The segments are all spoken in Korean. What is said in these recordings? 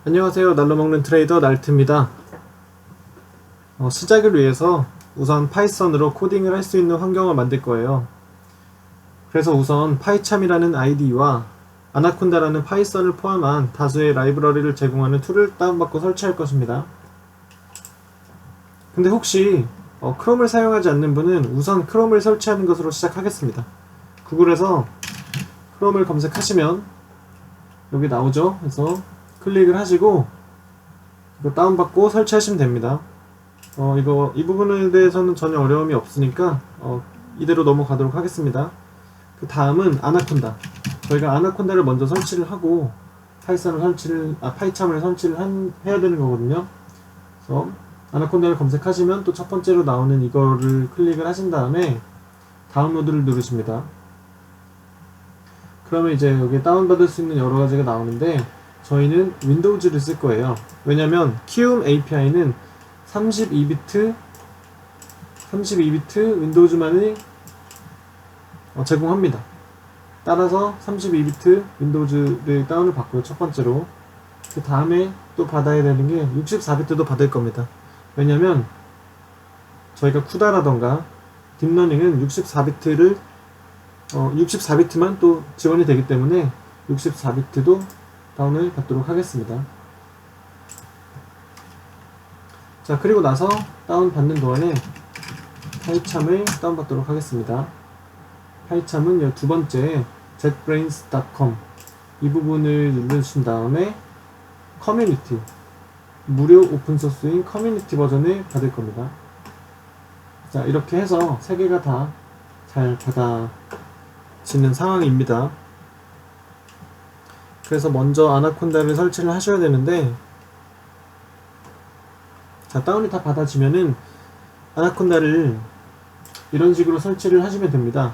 안녕하세요. 날로 먹는 트레이더 날트입니다. 시작을 위해서 우선 파이썬으로 코딩을 할 수 있는 환경을 만들 거예요. 그래서 우선 파이참이라는 아이디와 아나콘다라는 파이썬을 포함한 다수의 라이브러리를 제공하는 툴을 다운받고 설치할 것입니다. 근데 혹시 크롬을 사용하지 않는 분은 우선 크롬을 설치하는 것으로 시작하겠습니다. 구글에서 크롬을 검색하시면 여기 나오죠. 그래서 클릭을 하시고 이거 다운받고 설치하시면 됩니다. 이 부분에 대해서는 전혀 어려움이 없으니까 이대로 넘어가도록 하겠습니다. 그 다음은 아나콘다. 저희가 아나콘다를 먼저 설치를 하고 파이참을 설치를 해야 되는 거거든요. 그래서 아나콘다를 검색하시면 또 첫 번째로 나오는 이거를 클릭을 하신 다음에 다운로드를 누르십니다. 그러면 이제 여기 다운받을 수 있는 여러 가지가 나오는데 저희는 윈도우즈를 쓸 거예요. 왜냐면 키움 API는 32비트 윈도우즈만이 제공합니다. 따라서 32비트 윈도우즈를 다운을 받고요. 첫 번째로. 그 다음에 또 받아야 되는 게 64비트도 받을 겁니다. 왜냐면 저희가 쿠다라던가 딥러닝은 64비트만 또 지원이 되기 때문에 64비트도 다운을 받도록 하겠습니다. 자, 그리고 나서 다운받는 동안에 파이참을 다운받도록 하겠습니다. 파이참은 두 번째 jetbrains.com 이 부분을 누르신 다음에 커뮤니티 무료 오픈소스인 커뮤니티 버전을 받을 겁니다. 자, 이렇게 해서 세 개가 다 잘 받아지는 상황입니다. 그래서 먼저 아나콘다를 설치를 하셔야 되는데, 자, 다운이 다 받아지면은 아나콘다를 이런 식으로 설치를 하시면 됩니다.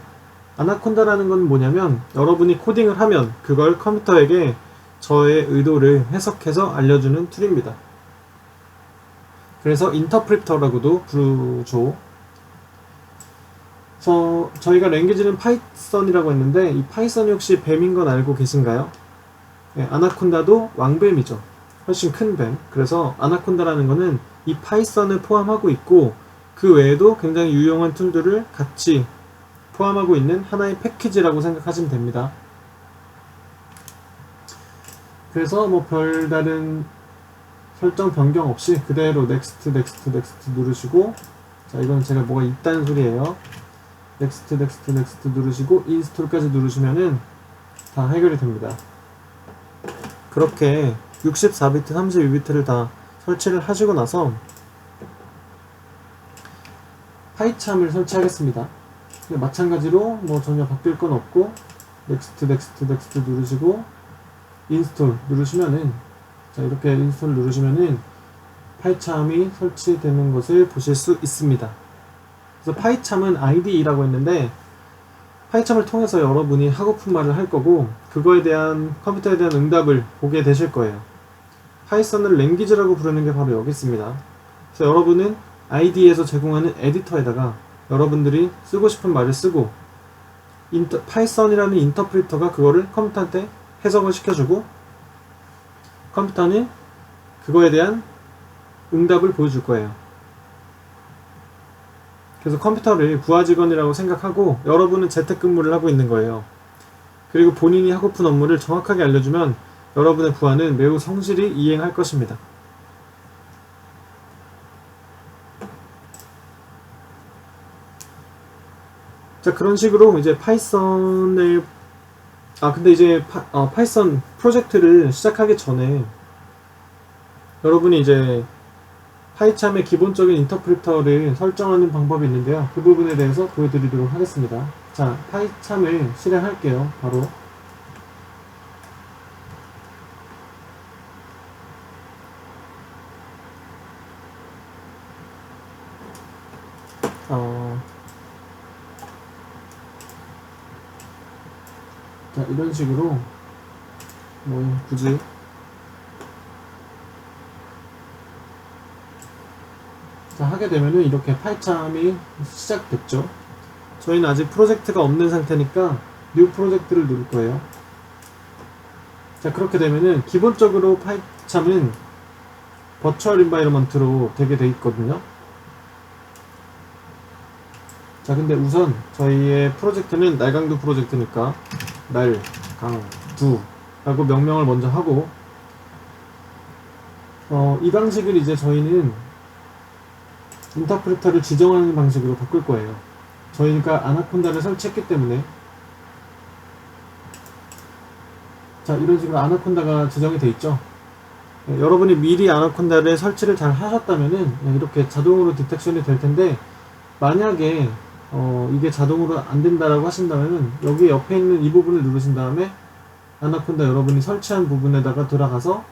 아나콘다라는 건 뭐냐면 여러분이 코딩을 하면 그걸 컴퓨터에게 저의 의도를 해석해서 알려주는 툴입니다. 그래서 인터프리터라고도 부르죠. 그래서 저희가 랭귀지는 파이썬이라고 했는데 이 파이썬이 혹시 뱀인 건 알고 계신가요? 네, 아나콘다도 왕뱀이죠. 훨씬 큰 뱀. 그래서 아나콘다라는 거는 이 파이썬을 포함하고 있고 그 외에도 굉장히 유용한 툴들을 같이 포함하고 있는 하나의 패키지라고 생각하시면 됩니다. 그래서 뭐 별다른 설정 변경 없이 그대로 넥스트 누르시고, 자, 이건 제가 뭐가 있다는 소리예요. 넥스트 누르시고 인스톨까지 누르시면은 다 해결이 됩니다. 그렇게 64비트, 32비트를 다 설치를 하시고 나서 파이참을 설치하겠습니다. 마찬가지로 뭐 전혀 바뀔 건 없고 넥스트 누르시고 인스톨 누르시면은, 자, 이렇게 인스톨 누르시면은 파이참이 설치되는 것을 보실 수 있습니다. 그래서 파이참은 IDE라고 했는데 파이참을 통해서 여러분이 하고픈 말을 할 거고 그거에 대한 컴퓨터에 대한 응답을 보게 되실 거예요. 파이썬을 랭귀지라고 부르는 게 바로 여기 있습니다. 그래서 여러분은 IDE에서 제공하는 에디터에다가 여러분들이 쓰고 싶은 말을 쓰고 파이썬이라는 인터프리터가 그거를 컴퓨터한테 해석을 시켜주고 컴퓨터는 그거에 대한 응답을 보여줄 거예요. 그래서 컴퓨터를 부하직원이라고 생각하고 여러분은 재택근무를 하고 있는 거예요. 그리고 본인이 하고픈 업무를 정확하게 알려주면 여러분의 부하는 매우 성실히 이행할 것입니다. 자, 그런 식으로 이제 파이썬을 근데 이제 파이썬 프로젝트를 시작하기 전에 여러분이 이제 파이참의 기본적인 인터프리터를 설정하는 방법이 있는데요. 그 부분에 대해서 보여드리도록 하겠습니다. 자, 파이참을 실행할게요. 바로 자, 이런 식으로 뭐 굳이 자, 하게 되면은 이렇게 파이참이 시작됐죠. 저희는 아직 프로젝트가 없는 상태니까 뉴 프로젝트를 누를 거예요. 자, 그렇게 되면은 기본적으로 파이참은 버추얼 인바이러먼트로 되게 돼 있거든요. 자, 근데 우선 저희의 프로젝트는 날강두 프로젝트니까 날, 강, 두 라고 명명을 먼저 하고, 이 방식을 이제 저희는 인터프리터를 지정하는 방식으로 바꿀 거예요. 저희가 아나콘다를 설치했기 때문에, 자, 이런 식으로 아나콘다가 지정이 돼 있죠. 여러분이 미리 아나콘다를 설치를 잘 하셨다면은 이렇게 자동으로 디텍션이 될 텐데, 만약에 이게 자동으로 안 된다라고 하신다면은 여기 옆에 있는 이 부분을 누르신 다음에 아나콘다 여러분이 설치한 부분에다가 들어가서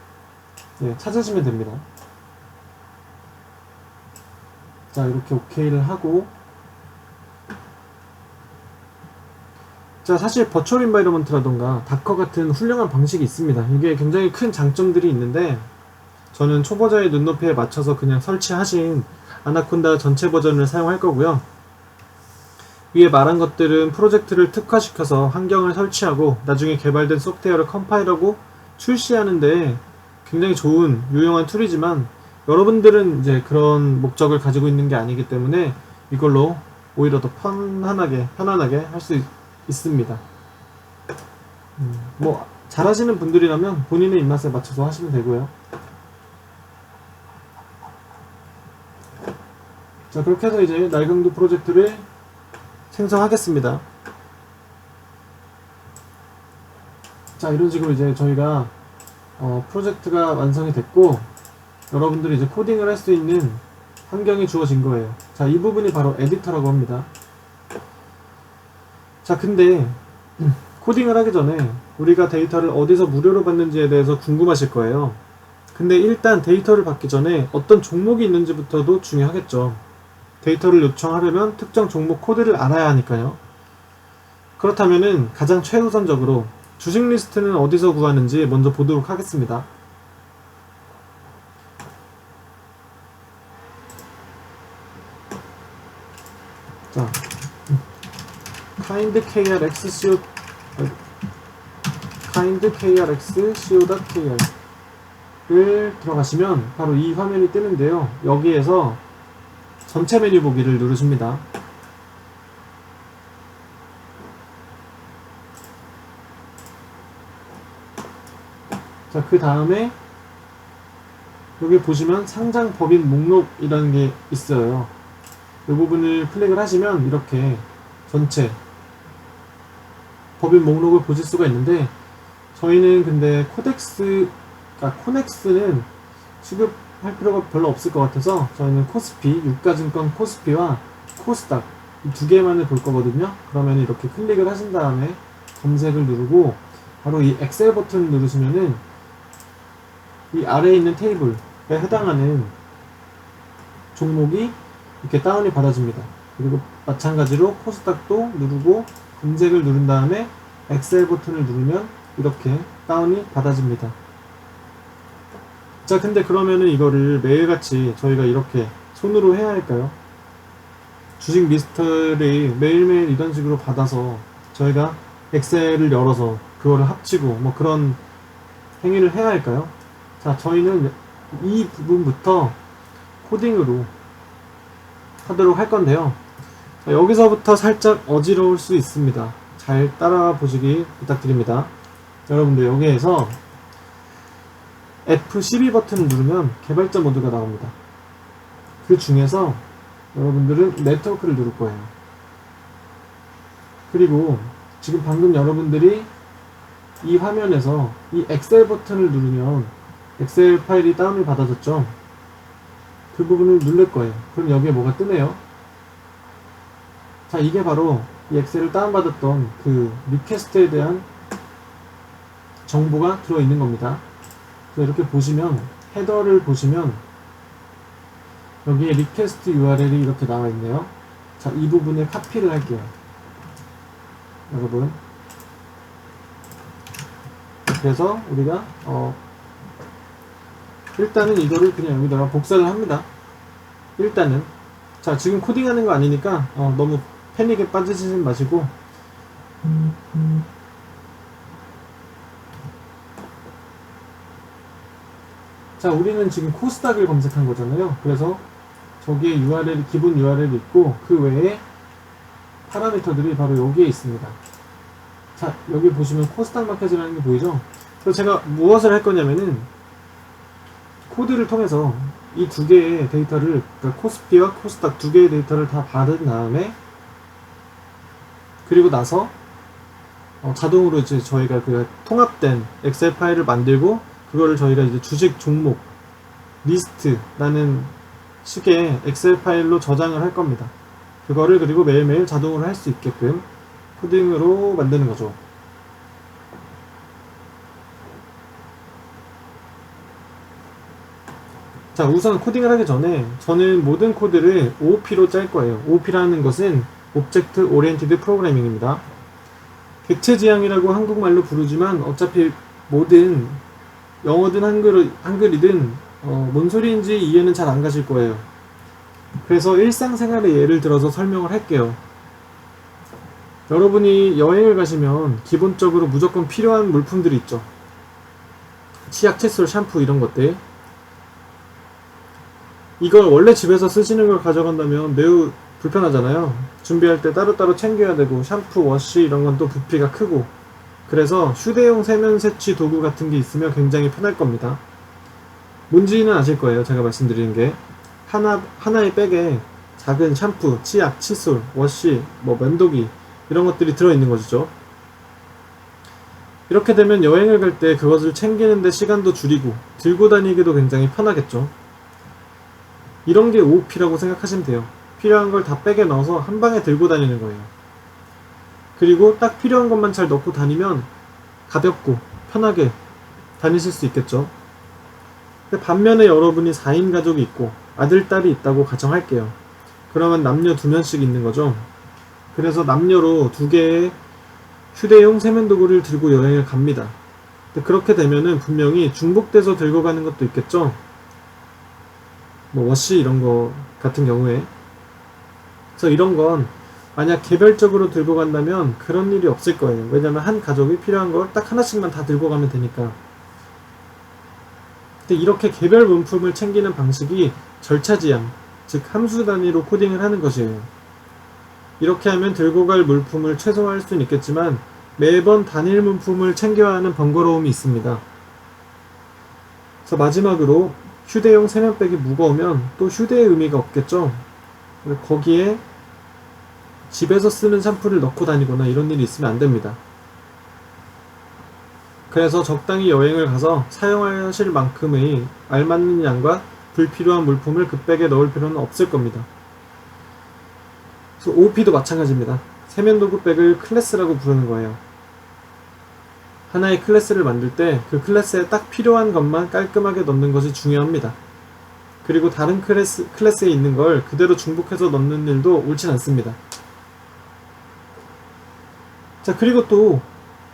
찾으시면 됩니다. 자, 이렇게 OK를 하고, 자, 사실 버추얼 인바이러먼트라던가 다커 같은 훌륭한 방식이 있습니다. 이게 굉장히 큰 장점들이 있는데, 저는 초보자의 눈높이에 맞춰서 그냥 설치하신 아나콘다 전체 버전을 사용할 거고요. 위에 말한 것들은 프로젝트를 특화시켜서 환경을 설치하고 나중에 개발된 소프트웨어를 컴파일하고 출시하는데 굉장히 좋은 유용한 툴이지만, 여러분들은 이제 그런 목적을 가지고 있는 게 아니기 때문에 이걸로 오히려 더 편안하게 할 수 있습니다. 뭐 잘하시는 분들이라면 본인의 입맛에 맞춰서 하시면 되고요. 자, 그렇게 해서 이제 날강두 프로젝트를 생성하겠습니다. 자, 이런 식으로 이제 저희가 프로젝트가 완성이 됐고, 여러분들이 이제 코딩을 할 수 있는 환경이 주어진 거예요. 자, 이 부분이 바로 에디터라고 합니다. 자, 근데 코딩을 하기 전에 우리가 데이터를 어디서 무료로 받는지에 대해서 궁금하실 거예요. 근데 일단 데이터를 받기 전에 어떤 종목이 있는지부터도 중요하겠죠. 데이터를 요청하려면 특정 종목 코드를 알아야 하니까요. 그렇다면은 가장 최우선적으로 주식 리스트는 어디서 구하는지 먼저 보도록 하겠습니다. 자, kindkrxco.kr을 들어가시면 바로 이 화면이 뜨는데요. 여기에서 전체 메뉴 보기를 누르십니다. 자, 그 다음에 여기 보시면 상장 법인 목록이라는 게 있어요. 이 부분을 클릭을 하시면 이렇게 전체 법인 목록을 보실 수가 있는데, 저희는 근데 코넥스는 취급할 필요가 별로 없을 것 같아서 저희는 코스피, 유가증권 코스피와 코스닥 이 두 개만을 볼 거거든요. 그러면 이렇게 클릭을 하신 다음에 검색을 누르고 바로 이 엑셀 버튼을 누르시면은 이 아래에 있는 테이블에 해당하는 종목이 이렇게 다운이 받아집니다. 그리고 마찬가지로 코스닥도 누르고 검색을 누른 다음에 엑셀 버튼을 누르면 이렇게 다운이 받아집니다. 자, 근데 그러면은 이거를 매일같이 저희가 이렇게 손으로 해야 할까요? 주식 리스트를 매일매일 이런 식으로 받아서 저희가 엑셀을 열어서 그거를 합치고 뭐 그런 행위를 해야 할까요? 자, 저희는 이 부분부터 코딩으로 하도록 할 건데요. 자, 여기서부터 살짝 어지러울 수 있습니다. 잘 따라 보시기 부탁드립니다. 여러분들 여기에서 F12 버튼을 누르면 개발자 모드가 나옵니다. 그 중에서 여러분들은 네트워크를 누를 거예요. 그리고 지금 방금 여러분들이 이 화면에서 이 엑셀 버튼을 누르면 엑셀 파일이 다운을 받아졌죠. 그 부분을 누를 거예요. 그럼 여기에 뭐가 뜨네요. 자, 이게 바로 이 엑셀을 다운받았던 그 리퀘스트에 대한 정보가 들어있는 겁니다. 이렇게 보시면 헤더를 보시면 여기에 리퀘스트 URL이 이렇게 나와 있네요. 자, 이 부분에 카피를 할게요. 여러분, 그래서 우리가 일단은 이거를 그냥 여기다가 복사를 합니다. 일단은 자, 지금 코딩하는 거 아니니까 너무 패닉에 빠지지 마시고 자, 우리는 지금 코스닥을 검색한 거잖아요. 그래서 저기에 URL이, 기본 URL이 있고 그 외에 파라미터들이 바로 여기에 있습니다. 자, 여기 보시면 코스닥 마켓이라는 게 보이죠? 그래서 제가 무엇을 할 거냐면은 코드를 통해서 이 두 개의 데이터를, 그러니까 코스피와 코스닥 두 개의 데이터를 다 받은 다음에, 그리고 나서 자동으로 이제 저희가 그 통합된 엑셀 파일을 만들고 그거를 저희가 이제 주식 종목 리스트라는 식의 엑셀 파일로 저장을 할 겁니다. 그거를 그리고 매일매일 자동으로 할 수 있게끔 코딩으로 만드는 거죠. 자, 우선 코딩을 하기 전에 저는 모든 코드를 OOP로 짤 거예요. OOP라는 것은 Object Oriented Programming입니다. 객체 지향이라고 한국말로 부르지만 어차피 모든 영어든 한글이든 뭔 소리인지 이해는 잘 안 가실 거예요. 그래서 일상생활의 예를 들어서 설명을 할게요. 여러분이 여행을 가시면 기본적으로 무조건 필요한 물품들이 있죠. 치약, 칫솔, 샴푸 이런 것들. 이걸 원래 집에서 쓰시는 걸 가져간다면 매우 불편하잖아요. 준비할 때 따로따로 챙겨야 되고, 샴푸, 워시 이런 건 또 부피가 크고, 그래서 휴대용 세면 세치 도구 같은 게 있으면 굉장히 편할 겁니다. 뭔지는 아실 거예요. 제가 말씀드리는 게 하나의 백에 작은 샴푸, 치약, 칫솔, 워시, 면도기 이런 것들이 들어있는 것이죠. 이렇게 되면 여행을 갈 때 그것을 챙기는데 시간도 줄이고 들고 다니기도 굉장히 편하겠죠. 이런 게 OOP라고 생각하시면 돼요. 필요한 걸 다 백에 넣어서 한 방에 들고 다니는 거예요. 그리고 딱 필요한 것만 잘 넣고 다니면 가볍고 편하게 다니실 수 있겠죠. 근데 반면에 여러분이 4인 가족이 있고 아들, 딸이 있다고 가정할게요. 그러면 남녀 2명씩 있는 거죠. 그래서 남녀로 2개의 휴대용 세면도구를 들고 여행을 갑니다. 근데 그렇게 되면은 분명히 중복돼서 들고 가는 것도 있겠죠. 워시 이런 거 같은 경우에. 그래서 이런 건 만약 개별적으로 들고 간다면 그런 일이 없을 거예요. 왜냐면 한 가족이 필요한 걸 딱 하나씩만 다 들고 가면 되니까. 근데 이렇게 개별 문품을 챙기는 방식이 절차 지향, 즉 함수 단위로 코딩을 하는 것이에요. 이렇게 하면 들고 갈 물품을 최소화할 수는 있겠지만 매번 단일 문품을 챙겨야 하는 번거로움이 있습니다. 그래서 마지막으로 휴대용 세면백이 무거우면 또 휴대의 의미가 없겠죠. 거기에 집에서 쓰는 샴푸를 넣고 다니거나 이런 일이 있으면 안 됩니다. 그래서 적당히 여행을 가서 사용하실 만큼의 알맞는 양과 불필요한 물품을 그 백에 넣을 필요는 없을 겁니다. 그래서 OOP도 마찬가지입니다. 세면도구 백을 클래스라고 부르는 거예요. 하나의 클래스를 만들 때 그 클래스에 딱 필요한 것만 깔끔하게 넣는 것이 중요합니다. 그리고 다른 클래스에 있는 걸 그대로 중복해서 넣는 일도 옳진 않습니다. 자, 그리고 또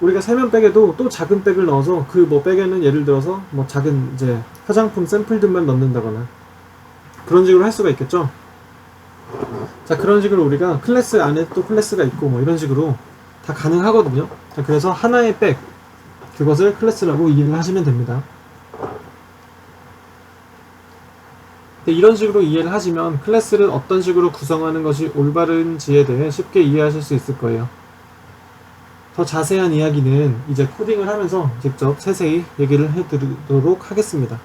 우리가 세면백에도 또 작은 백을 넣어서 그 백에는 예를 들어서 작은 이제 화장품 샘플들만 넣는다거나 그런 식으로 할 수가 있겠죠. 자, 그런 식으로 우리가 클래스 안에 또 클래스가 있고 이런 식으로 다 가능하거든요. 자, 그래서 하나의 백, 그것을 클래스라고 이해를 하시면 됩니다. 이런 식으로 이해를 하시면 클래스를 어떤 식으로 구성하는 것이 올바른지에 대해 쉽게 이해하실 수 있을 거예요. 더 자세한 이야기는 이제 코딩을 하면서 직접 세세히 얘기를 해드리도록 하겠습니다.